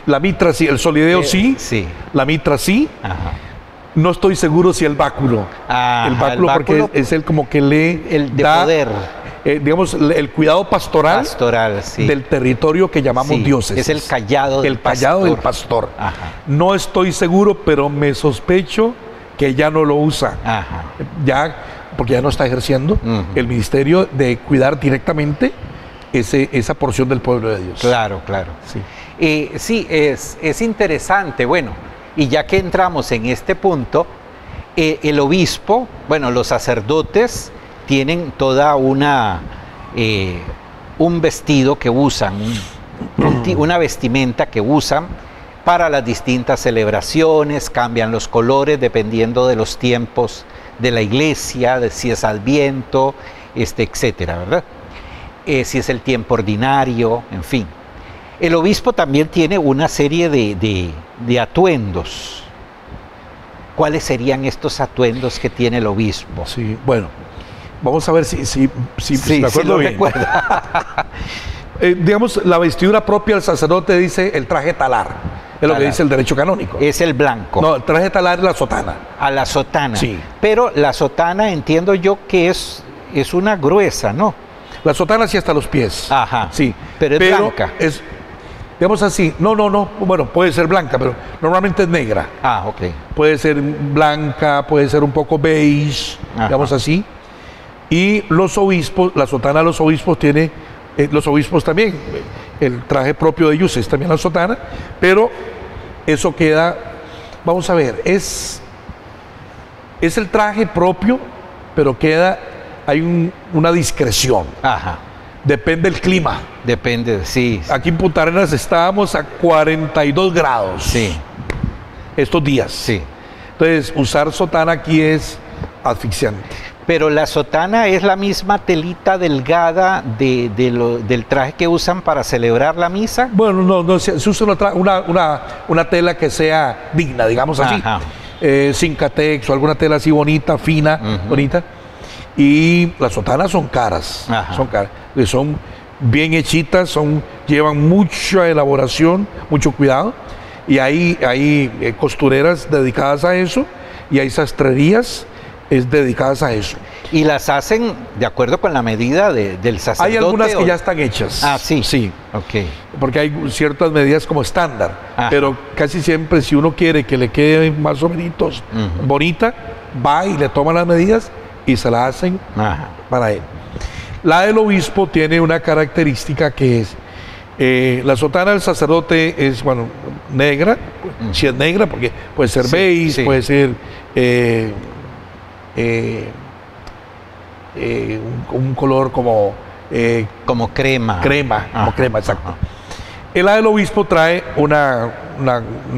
Speaker 2: La mitra sí, el solideo sí, la mitra sí.
Speaker 1: Ajá.
Speaker 2: No estoy seguro si el báculo. El báculo porque es el como que
Speaker 1: el de
Speaker 2: da
Speaker 1: poder.
Speaker 2: Digamos, el cuidado pastoral
Speaker 1: sí,
Speaker 2: del territorio que llamamos diócesis.
Speaker 1: Es el callado del pastor.
Speaker 2: El callado del pastor.
Speaker 1: Ajá.
Speaker 2: No estoy seguro, pero me sospecho que ya no lo usa.
Speaker 1: Ajá.
Speaker 2: Ya, porque ya no está ejerciendo el ministerio de cuidar directamente esa porción del pueblo de Dios.
Speaker 1: Claro. Sí, sí, es interesante. Bueno, y ya que entramos en este punto, el obispo, bueno, los sacerdotes tienen toda un vestido que usan, una vestimenta que usan para las distintas celebraciones, cambian los colores dependiendo de los tiempos de la iglesia, de si es Adviento, etcétera, ¿verdad? Si es el tiempo ordinario, en fin. El obispo también tiene una serie de atuendos. ¿Cuáles serían estos atuendos que tiene el obispo?
Speaker 2: Sí, bueno, vamos a ver si me acuerdo bien. Digamos, la vestidura propia del sacerdote dice el traje talar. Es lo que dice el derecho canónico.
Speaker 1: Es el blanco.
Speaker 2: No, el traje talar es la sotana.
Speaker 1: A la sotana.
Speaker 2: Sí.
Speaker 1: Pero la sotana entiendo yo que es una gruesa, ¿no?
Speaker 2: La sotana sí hasta los pies.
Speaker 1: Ajá.
Speaker 2: Sí.
Speaker 1: Pero es blanca.
Speaker 2: Digamos así, no, bueno, puede ser blanca, pero normalmente es negra.
Speaker 1: Ah, ok.
Speaker 2: Puede ser blanca, puede ser un poco beige, digamos así. Y los obispos, la sotana de los obispos tiene, los obispos también, el traje propio de ellos es también la sotana, pero eso queda, vamos a ver, es el traje propio, pero queda, hay una discreción.
Speaker 1: Ajá.
Speaker 2: Depende del clima.
Speaker 1: Depende, sí.
Speaker 2: Aquí en Punta Arenas estábamos a 42 grados.
Speaker 1: Sí.
Speaker 2: Estos días.
Speaker 1: Sí.
Speaker 2: Entonces, usar sotana aquí es asfixiante.
Speaker 1: Pero la sotana es la misma telita delgada del traje que usan para celebrar la misa.
Speaker 2: Bueno, no se usa una tela que sea digna, digamos así. Cincatex o alguna tela así bonita, fina, bonita. Y las sotanas son caras, son bien hechitas, llevan mucha elaboración, mucho cuidado, y hay costureras dedicadas a eso, y hay sastrerías dedicadas a eso.
Speaker 1: Y las hacen de acuerdo con la medida del sacerdote.
Speaker 2: Hay algunas que ya están hechas.
Speaker 1: Ah, sí.
Speaker 2: Sí.
Speaker 1: Ok.
Speaker 2: Porque hay ciertas medidas como estándar, pero casi siempre si uno quiere que le quede más o menos bonita, va y le toma las medidas y se la hacen para él. La del obispo tiene una característica que es la sotana del sacerdote es, bueno, negra, si es negra, porque puede ser beige, puede ser un color como
Speaker 1: crema.
Speaker 2: Como crema, exacto. La del obispo trae una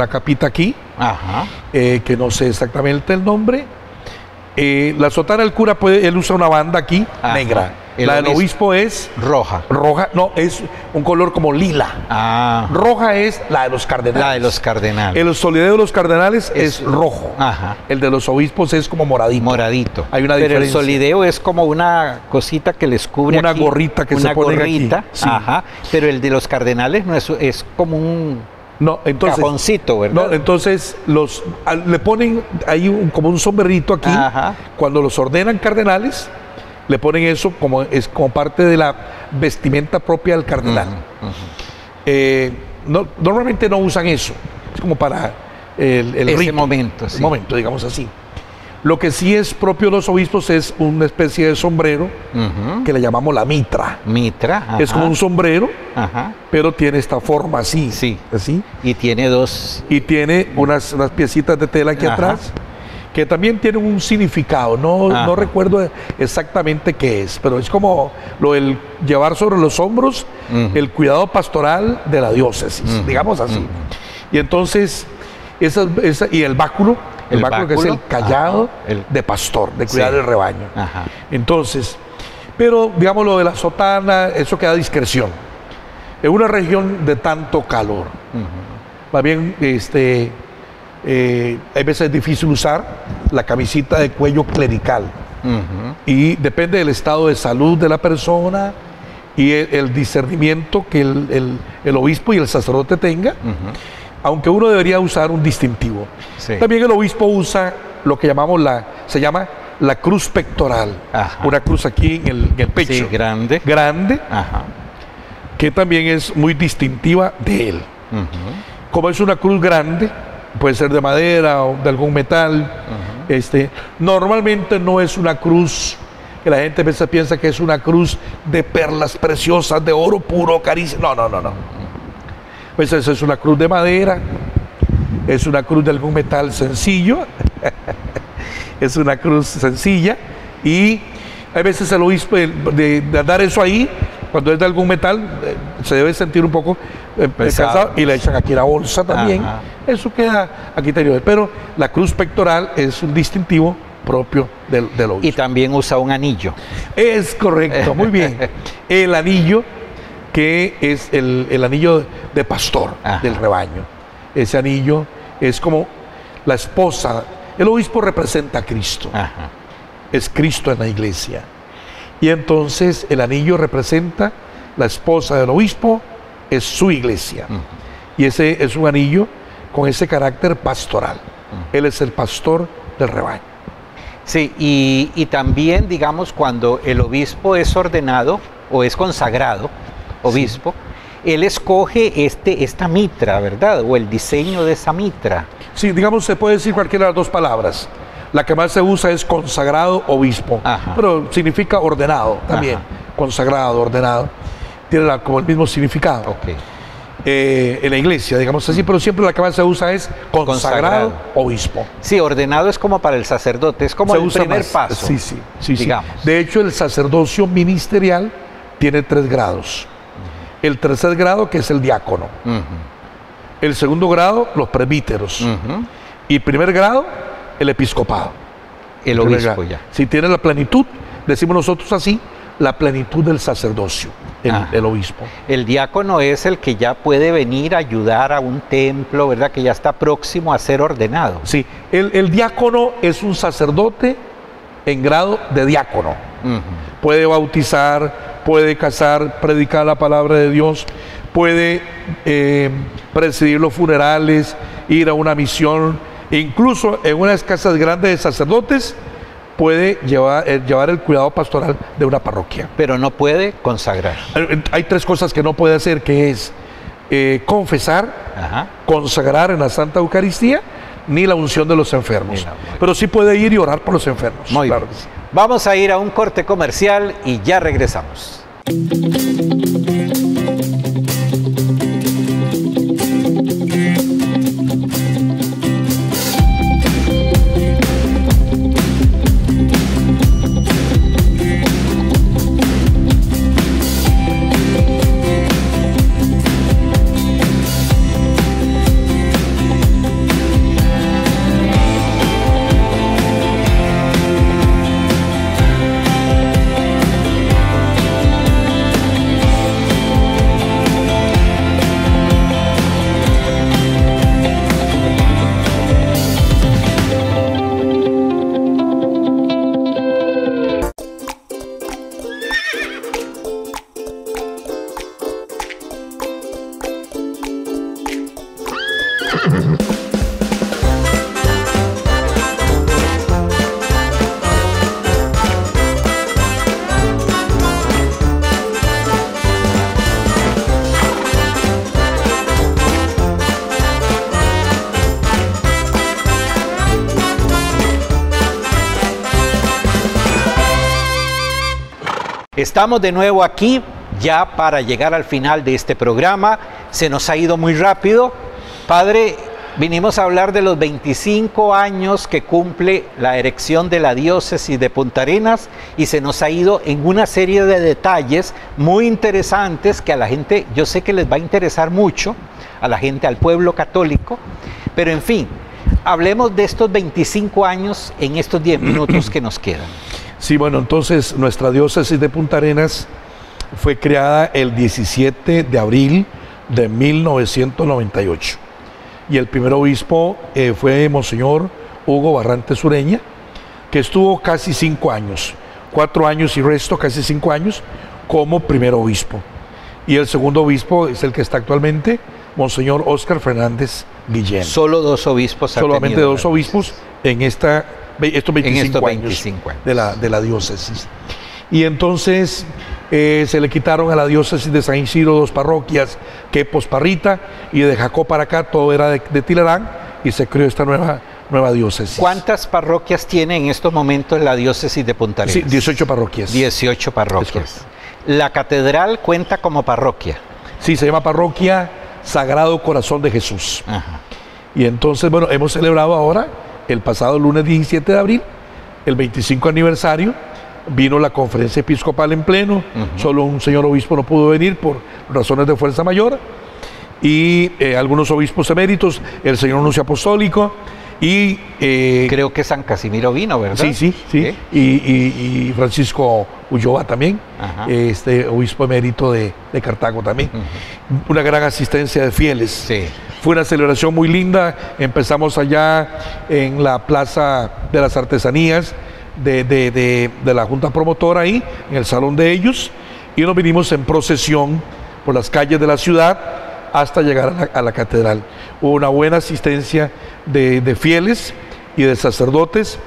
Speaker 2: capita aquí, que no sé exactamente el nombre. La sotana del cura él usa una banda aquí negra. La del obispo es
Speaker 1: roja.
Speaker 2: No, es un color como lila. Roja es la de los cardenales.
Speaker 1: La de los cardenales.
Speaker 2: El solideo de los cardenales es rojo. El de los obispos es como moradito.
Speaker 1: Moradito.
Speaker 2: Hay una
Speaker 1: diferencia.
Speaker 2: Pero
Speaker 1: el solideo es como una cosita que les cubre
Speaker 2: una
Speaker 1: aquí.
Speaker 2: Gorrita que se pone aquí.
Speaker 1: Sí. Pero el de los cardenales no es como un cajoncito, ¿verdad?
Speaker 2: No, entonces le ponen ahí como un sombrerito aquí. Cuando los ordenan cardenales, le ponen eso como parte de la vestimenta propia del cardenal. Normalmente no usan eso. Es como para el rito,
Speaker 1: momento.
Speaker 2: El momento, digamos así. Lo que sí es propio de los obispos es una especie de sombrero que le llamamos la mitra.
Speaker 1: Mitra.
Speaker 2: Es como un sombrero, pero tiene esta forma así.
Speaker 1: Sí.
Speaker 2: Así.
Speaker 1: Y tiene dos.
Speaker 2: Y tiene unas piecitas de tela aquí atrás. que también tienen un significado, no recuerdo exactamente qué es, pero es como lo del llevar sobre los hombros el cuidado pastoral de la diócesis, digamos así. Y entonces, y el báculo, que es el callado de pastor, de cuidar el rebaño. Entonces, pero digamos lo de la sotana, eso queda a discreción. En una región de tanto calor, más bien, a veces es difícil usar la camisita de cuello clerical. Y depende del estado de salud de la persona y el discernimiento que el obispo y el sacerdote tenga, aunque uno debería usar un distintivo. También el obispo usa lo que llamamos se llama la cruz pectoral, una cruz aquí en el pecho, grande, que también es muy distintiva de él. Como es una cruz grande, puede ser de madera o de algún metal. Normalmente no es una cruz que la gente piensa que es una cruz de perlas preciosas, de oro puro, carísimo. No. Pues eso es una cruz de madera, es una cruz de algún metal sencillo, es una cruz sencilla, y a veces el obispo de dar eso ahí, cuando es de algún metal, se debe sentir un poco cansado, y le echan aquí la bolsa también. Eso queda aquí interior. Pero la cruz pectoral es un distintivo propio del obispo.
Speaker 1: Y también usa un anillo.
Speaker 2: Es correcto, muy bien. El anillo, que es el anillo de pastor del rebaño. Ese anillo es como la esposa. El obispo representa a Cristo. Es Cristo en la iglesia. Y entonces el anillo representa la esposa del obispo, es su iglesia. Y ese es un anillo con ese carácter pastoral. Él es el pastor del rebaño.
Speaker 1: Sí, y también, digamos, cuando el obispo es ordenado o es consagrado, obispo, él escoge esta mitra, ¿verdad? O el diseño de esa mitra.
Speaker 2: Sí, digamos, se puede decir cualquiera de las dos palabras. La que más se usa es consagrado obispo, pero significa ordenado también. Consagrado, ordenado, tiene como el mismo significado. En la iglesia, digamos así, pero siempre la que más se usa es consagrado obispo.
Speaker 1: Sí, ordenado es como para el sacerdote, es como el primer paso.
Speaker 2: Sí, digamos. De hecho, el sacerdocio ministerial tiene 3 grados. El tercer grado, que es el diácono. El segundo grado, los presbíteros. Y primer grado, el episcopado.
Speaker 1: El obispo ya.
Speaker 2: Si tiene la plenitud, decimos nosotros así, la plenitud del sacerdocio, el obispo.
Speaker 1: El diácono es el que ya puede venir a ayudar a un templo, ¿verdad? Que ya está próximo a ser ordenado.
Speaker 2: Sí, el diácono es un sacerdote en grado de diácono. Puede bautizar, puede casar, predicar la palabra de Dios, puede presidir los funerales, ir a una misión. Incluso en unas casas grandes de sacerdotes puede llevar el cuidado pastoral de una parroquia.
Speaker 1: Pero no puede consagrar.
Speaker 2: Hay 3 cosas que no puede hacer, que es confesar, consagrar en la Santa Eucaristía, ni la unción de los enfermos. Pero sí puede ir y orar por los enfermos.
Speaker 1: Muy bien. Vamos a ir a un corte comercial y ya regresamos. Estamos de nuevo aquí, ya para llegar al final de este programa. Se nos ha ido muy rápido. Padre, Vinimos a hablar de los 25 años que cumple la erección de la diócesis de Punta Arenas y se nos ha ido en una serie de detalles muy interesantes que a la gente, yo sé que les va a interesar mucho, a la gente, al pueblo católico, pero en fin, hablemos de estos 25 años en estos 10 minutos que nos quedan.
Speaker 2: Sí, bueno, entonces nuestra diócesis de Punta Arenas fue creada el 17 de abril de 1998. Y el primer obispo fue Monseñor Hugo Barrantes Ureña, que estuvo casi 5 años, 4 años y resto, casi 5 años, como primer obispo. Y el segundo obispo es el que está actualmente, Monseñor Óscar Fernández Guillén.
Speaker 1: Solo 2 obispos.
Speaker 2: Solamente 2 obispos en estos 25 años de la diócesis. Y entonces se le quitaron a la diócesis de San Isidro 2 parroquias, Quepos, Parrita, y de Jacó para acá todo era de Tilarán, y se creó esta nueva diócesis.
Speaker 1: ¿Cuántas parroquias tiene en estos momentos la diócesis de Punta Arenas?
Speaker 2: Sí, 18 parroquias.
Speaker 1: 18 parroquias. ¿La catedral cuenta como parroquia?
Speaker 2: Sí, se llama Parroquia Sagrado Corazón de Jesús.
Speaker 1: Ajá.
Speaker 2: Y entonces, bueno, hemos celebrado ahora, el pasado lunes 17 de abril, el 25 aniversario. Vino la conferencia episcopal en pleno, solo un señor obispo no pudo venir por razones de fuerza mayor, y algunos obispos eméritos, el señor nuncio apostólico, y...
Speaker 1: creo que San Casimiro vino, ¿verdad?
Speaker 2: Sí. Y Francisco Ulloa también, obispo emérito de Cartago también. Una gran asistencia de fieles.
Speaker 1: Sí.
Speaker 2: Fue una celebración muy linda. Empezamos allá en la Plaza de las Artesanías de la Junta Promotora, ahí en el salón de ellos, y nos vinimos en procesión por las calles de la ciudad hasta llegar a la catedral. Hubo una buena asistencia de fieles y de sacerdotes.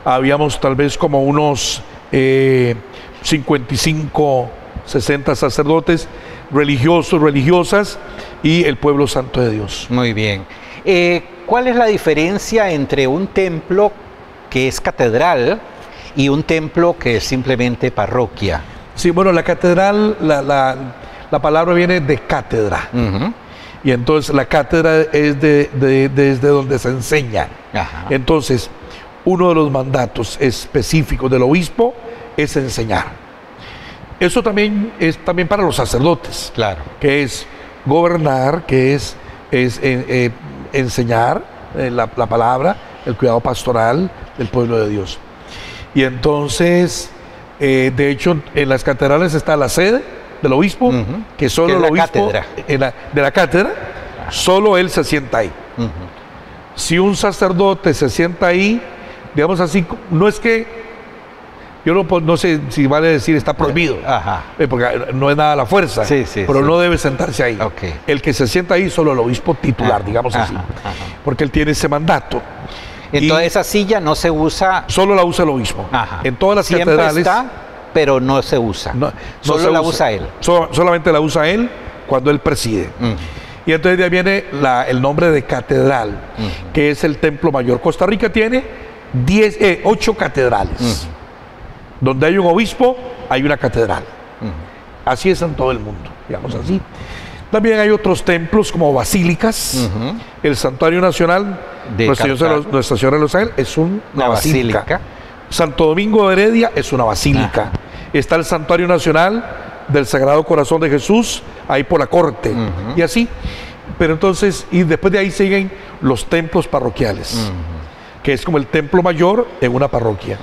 Speaker 2: Habíamos tal vez como unos 55, 60 sacerdotes, religiosos, religiosas, y el pueblo santo de Dios.
Speaker 1: Muy bien. ¿Cuál es la diferencia entre un templo que es catedral y un templo que es simplemente parroquia?
Speaker 2: Sí, bueno, la catedral, la palabra viene de cátedra. Y entonces la cátedra es desde donde se enseña.
Speaker 1: Ajá.
Speaker 2: Entonces, uno de los mandatos específicos del obispo es enseñar. Eso también es para los sacerdotes.
Speaker 1: Claro.
Speaker 2: Que es gobernar, que es enseñar la palabra, el cuidado pastoral del pueblo de Dios. Y entonces, de hecho, en las catedrales está la sede del obispo, que solo el obispo de la cátedra, solo él se sienta ahí. Si un sacerdote se sienta ahí, digamos así, no es que, yo no sé si vale decir está prohibido, porque no es nada a la fuerza, pero no debe sentarse ahí. El que se sienta ahí solo el obispo titular, digamos así, porque él tiene ese mandato.
Speaker 1: Entonces esa silla no se usa.
Speaker 2: Solo la usa el obispo. En todas las catedrales
Speaker 1: está, pero no se usa. Solo la usa él.
Speaker 2: Solamente la usa él cuando él preside. Y entonces de ahí viene el nombre de catedral, que es el templo mayor. Costa Rica tiene 8 catedrales. Donde hay un obispo, hay una catedral. Así es en todo el mundo, digamos así. También hay otros templos como basílicas. El Santuario Nacional de Nuestra Señora de los Ángeles es una basílica. Santo Domingo de Heredia es una basílica. Está el Santuario Nacional del Sagrado Corazón de Jesús, ahí por la corte, y así. Pero entonces, y después de ahí siguen los templos parroquiales, que es como el templo mayor en una parroquia.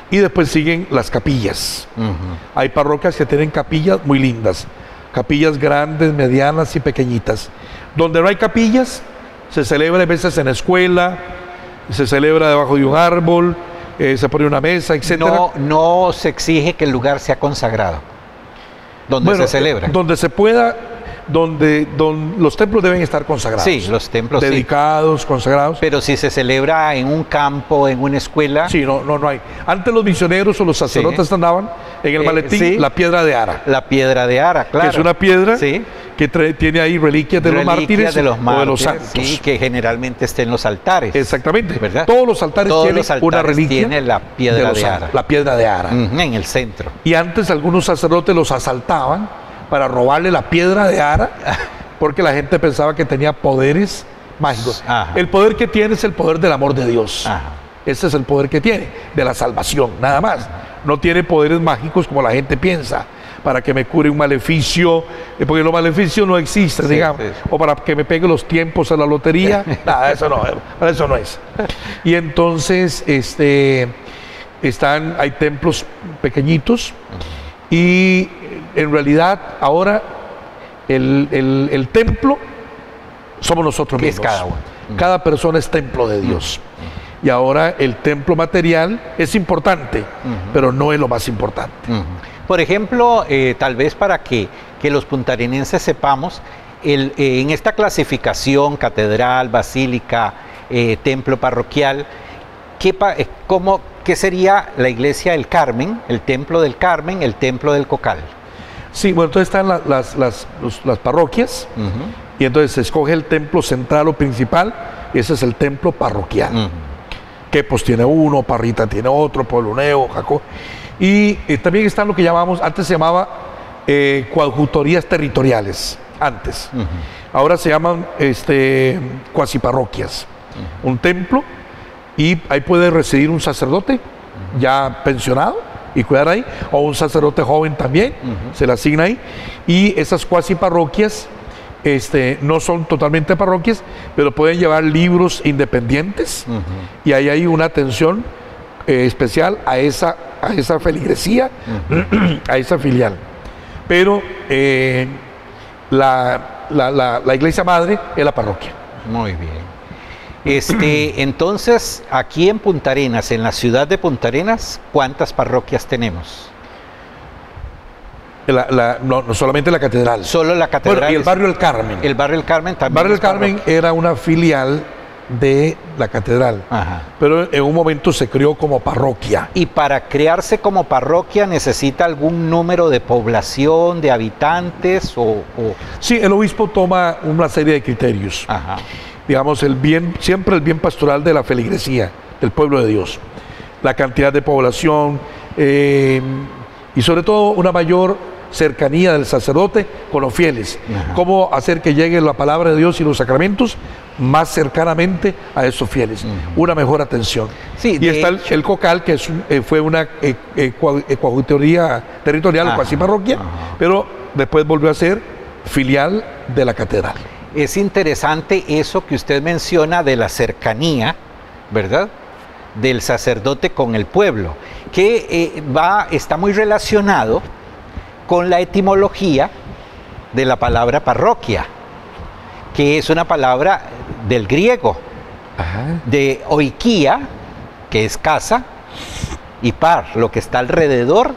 Speaker 2: Y después siguen las capillas. Hay parroquias que tienen capillas muy lindas, capillas grandes, medianas y pequeñitas. Donde no hay capillas, se celebra a veces en la escuela, se celebra debajo de un árbol, se pone una mesa, etc.
Speaker 1: No se exige que el lugar sea consagrado, donde se celebra.
Speaker 2: Donde se pueda, donde los templos deben estar consagrados.
Speaker 1: Sí, los templos
Speaker 2: dedicados, consagrados.
Speaker 1: Pero si se celebra en un campo, en una escuela.
Speaker 2: Sí, no hay. Antes los misioneros o los sacerdotes andaban en el maletín la piedra de Ara.
Speaker 1: La piedra de Ara, claro.
Speaker 2: Que es una piedra que tiene ahí reliquias de los mártires o de los santos.
Speaker 1: Sí, que generalmente está en los altares.
Speaker 2: Exactamente.
Speaker 1: ¿Verdad?
Speaker 2: Todos los altares tienen una reliquia.
Speaker 1: Tiene la piedra de Ara.
Speaker 2: La piedra de Ara.
Speaker 1: En el centro.
Speaker 2: Y antes algunos sacerdotes los asaltaban para robarle la piedra de Ara, porque la gente pensaba que tenía poderes mágicos. El poder que tiene es el poder del amor de Dios. Ese es el poder que tiene, de la salvación, nada más. No tiene poderes mágicos como la gente piensa, para que me cure un maleficio, porque los maleficios no existen, digamos, o para que me pegue los tiempos a la lotería, nada, eso no es. Y entonces, hay templos pequeñitos, y en realidad ahora el templo somos nosotros mismos.
Speaker 1: Es cada uno.
Speaker 2: Cada persona es templo de Dios. Y ahora el templo material es importante, pero no es lo más importante.
Speaker 1: Por ejemplo, tal vez para que los puntarenenses sepamos, en esta clasificación, catedral, basílica, templo parroquial, ¿qué sería la iglesia del Carmen, el templo del Carmen, el templo del Cocal?
Speaker 2: Sí, bueno, entonces están las parroquias, y entonces se escoge el templo central o principal, y ese es el templo parroquial. Quepos tiene uno, Parrita tiene otro, Pueblo Nuevo, Jacó. Y también están lo que llamamos, antes se llamaba coadjutorías territoriales, antes. Ahora se llaman cuasiparroquias. Un templo, y ahí puede residir un sacerdote ya pensionado y cuidar ahí, o un sacerdote joven también, se le asigna ahí. Y esas cuasiparroquias no son totalmente parroquias, pero pueden llevar libros independientes, y ahí hay una atención especial a esa feligresía, a esa filial. Pero la iglesia madre es la parroquia.
Speaker 1: Muy bien. Entonces, aquí en Punta Arenas, en la ciudad de Punta Arenas, ¿cuántas parroquias tenemos?
Speaker 2: No solamente la catedral.
Speaker 1: Solo la catedral.
Speaker 2: Bueno, y el barrio El Carmen.
Speaker 1: El barrio El Carmen también.
Speaker 2: El barrio El Carmen era una filial de la catedral, pero en un momento se creó como parroquia.
Speaker 1: ¿Y para crearse como parroquia necesita algún número de población, de habitantes?
Speaker 2: Sí, el obispo toma una serie de criterios. Digamos, siempre el bien pastoral de la feligresía, del pueblo de Dios. La cantidad de población, y sobre todo una mayor cercanía del sacerdote con los fieles. Cómo hacer que llegue la palabra de Dios y los sacramentos más cercanamente a esos fieles. Una mejor atención.
Speaker 1: Sí,
Speaker 2: y está el Cocal, que fue una coadjutoría territorial, cuasi parroquia, pero después volvió a ser filial de la catedral.
Speaker 1: Es interesante eso que usted menciona de la cercanía, ¿verdad?, del sacerdote con el pueblo, que está muy relacionado con la etimología de la palabra parroquia, que es una palabra del griego, de oikia, que es casa, y par, lo que está alrededor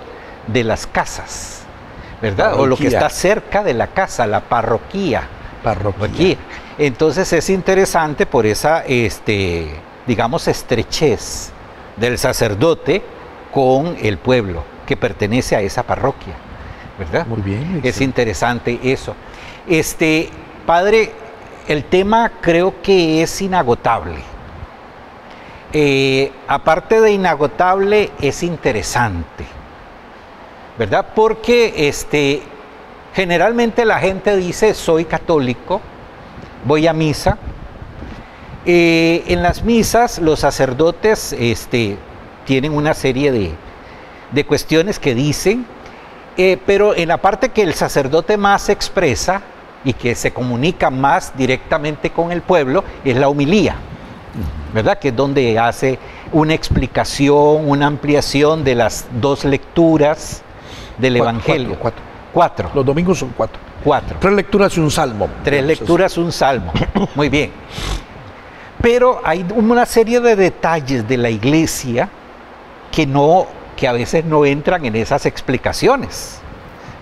Speaker 1: de las casas, ¿verdad? Parroquia. O lo que está cerca de la casa, la parroquia. Parroquia. Entonces es interesante por esa, digamos, estrechez del sacerdote con el pueblo que pertenece a esa parroquia, ¿verdad?
Speaker 2: Muy bien.
Speaker 1: Es interesante eso. Padre, el tema creo que es inagotable. Aparte de inagotable, es interesante, ¿verdad? Porque generalmente la gente dice, soy católico, voy a misa. En las misas los sacerdotes tienen una serie de cuestiones que dicen, pero en la parte que el sacerdote más expresa y que se comunica más directamente con el pueblo es la homilía, ¿verdad? Que es donde hace una explicación, una ampliación de las dos lecturas del Evangelio. Cuatro.
Speaker 2: Los domingos son cuatro. 3 lecturas y un salmo.
Speaker 1: 3 lecturas, un salmo. Muy bien. Pero hay una serie de detalles de la iglesia que a veces no entran en esas explicaciones,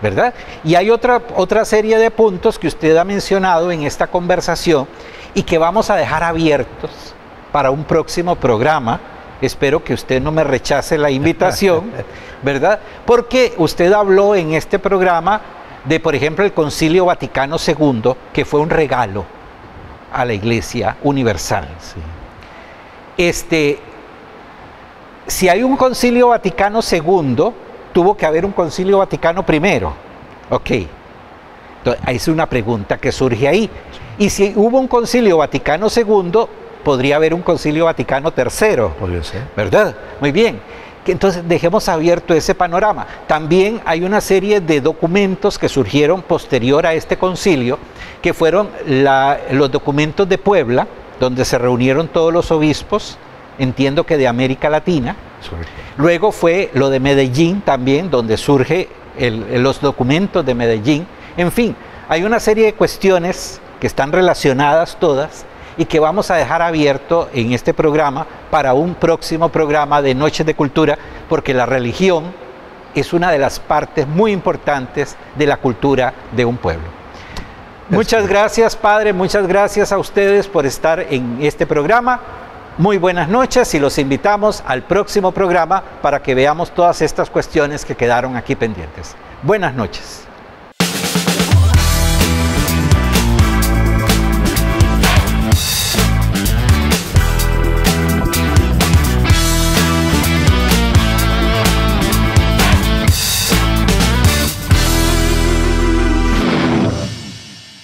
Speaker 1: ¿verdad? Y hay otra serie de puntos que usted ha mencionado en esta conversación y que vamos a dejar abiertos para un próximo programa. Espero que usted no me rechace la invitación, ¿verdad? Porque usted habló en este programa de, por ejemplo, el Concilio Vaticano II, que fue un regalo a la Iglesia Universal. Sí. Si hay un Concilio Vaticano II, tuvo que haber un Concilio Vaticano I. Ok. Entonces, es una pregunta que surge ahí. Y si hubo un concilio Vaticano II, podría haber un concilio Vaticano III.
Speaker 2: Podría ser.
Speaker 1: ¿Verdad? Muy bien. Entonces dejemos abierto ese panorama. También hay una serie de documentos que surgieron posterior a este concilio, que fueron los documentos de Puebla, donde se reunieron todos los obispos, entiendo que de América Latina. Luego fue lo de Medellín también, donde surge los documentos de Medellín. En fin, hay una serie de cuestiones que están relacionadas todas y que vamos a dejar abierto en este programa para un próximo programa de Noches de Cultura, porque la religión es una de las partes muy importantes de la cultura de un pueblo. Muchas gracias, Padre, muchas gracias a ustedes por estar en este programa. Muy buenas noches y los invitamos al próximo programa para que veamos todas estas cuestiones que quedaron aquí pendientes. Buenas noches.